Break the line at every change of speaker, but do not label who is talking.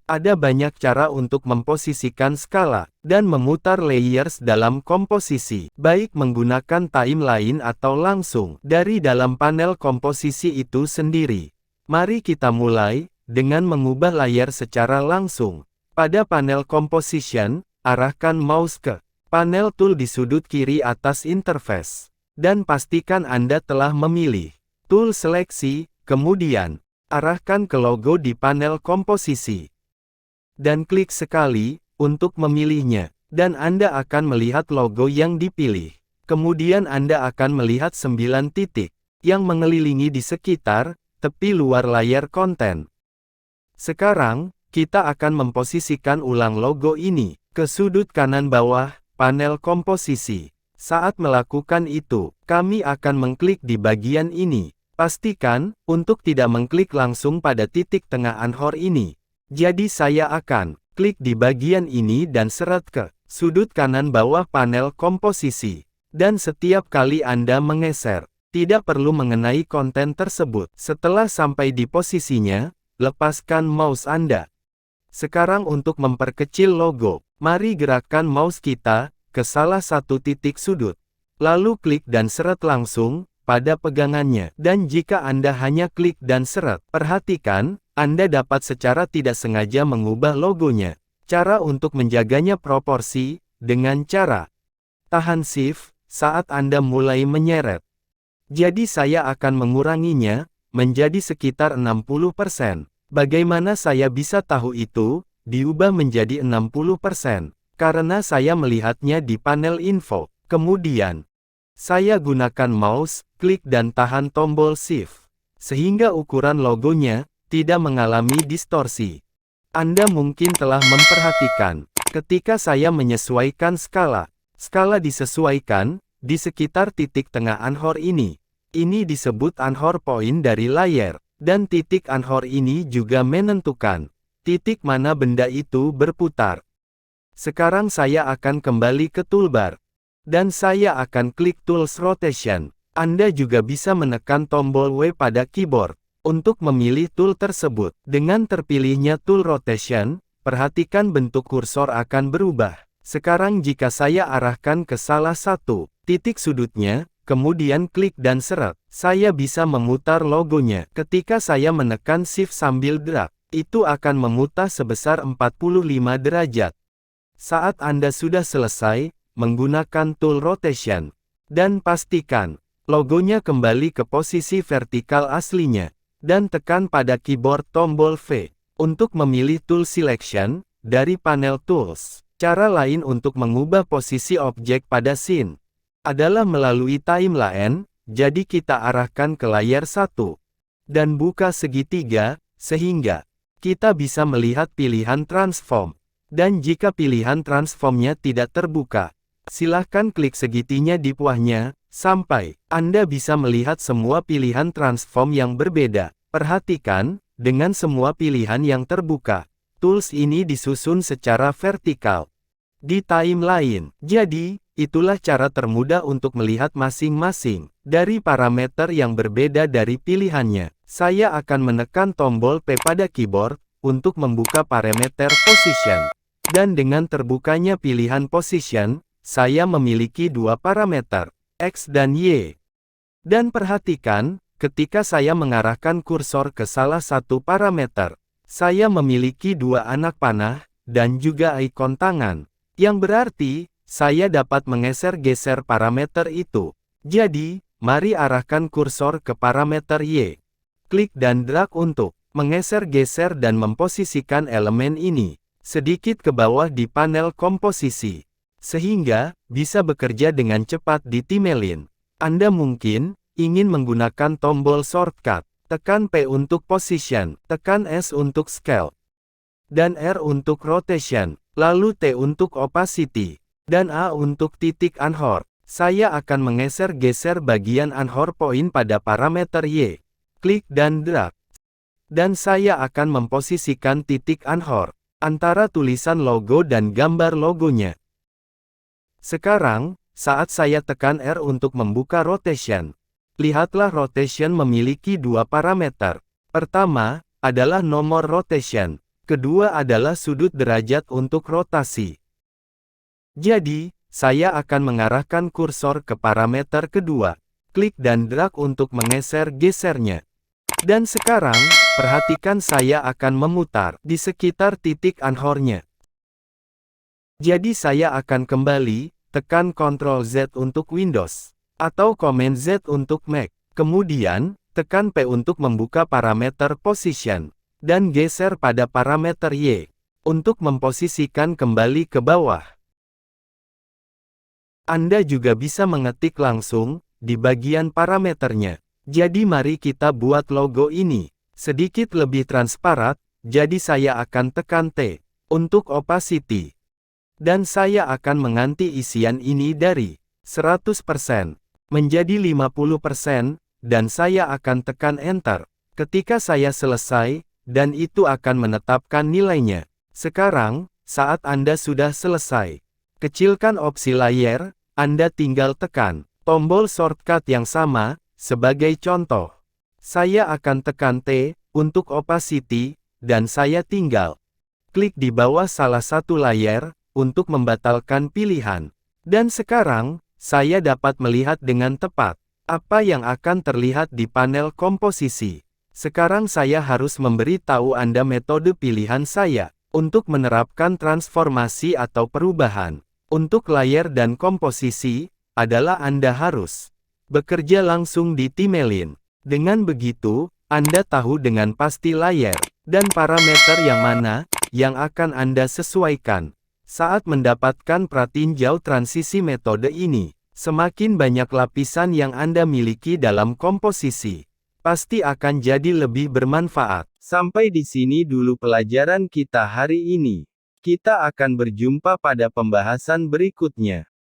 Ada banyak cara untuk memposisikan skala dan memutar layers dalam komposisi, baik menggunakan timeline atau langsung dari dalam panel komposisi itu sendiri. Mari kita mulai dengan mengubah layar secara langsung. Pada panel composition, arahkan mouse ke panel tool di sudut kiri atas interface dan pastikan Anda telah memilih tool seleksi, kemudian arahkan ke logo di panel komposisi dan klik sekali untuk memilihnya, dan Anda akan melihat logo yang dipilih. Kemudian Anda akan melihat 9 titik yang mengelilingi di sekitar tepi luar layar konten. Sekarang, kita akan memposisikan ulang logo ini ke sudut kanan bawah panel komposisi. Saat melakukan itu, kami akan mengklik di bagian ini. Pastikan untuk tidak mengklik langsung pada titik tengah anchor ini. Jadi saya akan klik di bagian ini dan seret ke sudut kanan bawah panel komposisi. Dan setiap kali Anda menggeser, tidak perlu mengenai konten tersebut. Setelah sampai di posisinya, lepaskan mouse Anda. Sekarang untuk memperkecil logo, mari gerakkan mouse kita ke salah satu titik sudut. Lalu klik dan seret langsung pada pegangannya. Dan jika Anda hanya klik dan seret, perhatikan, Anda dapat secara tidak sengaja mengubah logonya. Cara untuk menjaganya proporsi, dengan cara tahan Shift saat Anda mulai menyeret. Jadi saya akan menguranginya menjadi sekitar 60%. Bagaimana saya bisa tahu itu diubah menjadi 60%? Karena saya melihatnya di panel info. Kemudian, saya gunakan mouse, klik dan tahan tombol Shift, sehingga ukuran logonya tidak mengalami distorsi. Anda mungkin telah memperhatikan, ketika saya menyesuaikan skala, skala disesuaikan di sekitar titik tengah anchor ini. Ini disebut anchor point dari layar, dan titik anchor ini juga menentukan titik mana benda itu berputar. Sekarang saya akan kembali ke toolbar, dan saya akan klik Tools Rotation. Anda juga bisa menekan tombol W pada keyboard untuk memilih tool tersebut. Dengan terpilihnya tool rotation, perhatikan bentuk kursor akan berubah. Sekarang jika saya arahkan ke salah satu titik sudutnya, kemudian klik dan seret, saya bisa memutar logonya. Ketika saya menekan Shift sambil drag, itu akan memutar sebesar 45 derajat. Saat Anda sudah selesai menggunakan tool rotation, dan pastikan logonya kembali ke posisi vertikal aslinya, dan tekan pada keyboard tombol V untuk memilih tool selection dari panel tools. Cara lain untuk mengubah posisi objek pada scene adalah melalui timeline, jadi kita arahkan ke layar 1 dan buka segitiga sehingga kita bisa melihat pilihan transform. Dan jika pilihan transformnya tidak terbuka, silahkan klik segitinya di bawahnya sampai Anda bisa melihat semua pilihan transform yang berbeda. Perhatikan, dengan semua pilihan yang terbuka, tools ini disusun secara vertikal di timeline. Jadi, itulah cara termudah untuk melihat masing-masing dari parameter yang berbeda dari pilihannya. Saya akan menekan tombol P pada keyboard untuk membuka parameter position. Dan dengan terbukanya pilihan position, saya memiliki dua parameter, X dan Y. Dan perhatikan, ketika saya mengarahkan kursor ke salah satu parameter, saya memiliki dua anak panah, dan juga ikon tangan. Yang berarti, saya dapat menggeser-geser parameter itu. Jadi, mari arahkan kursor ke parameter Y. Klik dan drag untuk menggeser-geser dan memposisikan elemen ini sedikit ke bawah di panel komposisi, sehingga bisa bekerja dengan cepat di timeline. Anda mungkin ingin menggunakan tombol shortcut, tekan P untuk position, tekan S untuk scale, dan R untuk rotation, lalu T untuk opacity, dan A untuk titik anchor. Saya akan menggeser-geser bagian anchor point pada parameter Y. Klik dan drag. Dan saya akan memposisikan titik anchor antara tulisan logo dan gambar logonya. Sekarang, saat saya tekan R untuk membuka rotation, lihatlah rotation memiliki dua parameter. Pertama, adalah nomor rotation, Kedua adalah sudut derajat untuk rotasi. Jadi, saya akan mengarahkan kursor ke parameter kedua. Klik dan drag untuk menggeser-gesernya. Dan sekarang, perhatikan saya akan memutar di sekitar titik anchornya. Jadi saya akan kembali, tekan Ctrl Z untuk Windows, atau Command Z untuk Mac. Kemudian, tekan P untuk membuka parameter Position, dan geser pada parameter Y, untuk memposisikan kembali ke bawah. Anda juga bisa mengetik langsung, di bagian parameternya. Jadi mari kita buat logo ini sedikit lebih transparan, jadi saya akan tekan T, untuk opacity. Dan saya akan mengganti isian ini dari 100% menjadi 50%, dan saya akan tekan Enter. Ketika saya selesai, dan itu akan menetapkan nilainya. Sekarang, saat Anda sudah selesai, kecilkan opsi layer, Anda tinggal tekan tombol shortcut yang sama. Sebagai contoh, saya akan tekan T untuk opacity, dan saya tinggal klik di bawah salah satu layer untuk membatalkan pilihan. Dan sekarang, saya dapat melihat dengan tepat apa yang akan terlihat di panel komposisi. Sekarang saya harus memberitahu Anda metode pilihan saya untuk menerapkan transformasi atau perubahan. Untuk layer dan komposisi, adalah Anda harus bekerja langsung di Timeline. Dengan begitu, Anda tahu dengan pasti layer dan parameter yang mana yang akan Anda sesuaikan. Saat mendapatkan pratinjau transisi metode ini, semakin banyak lapisan yang Anda miliki dalam komposisi, pasti akan jadi lebih bermanfaat. Sampai di sini dulu pelajaran kita hari ini. Kita akan berjumpa pada pembahasan berikutnya.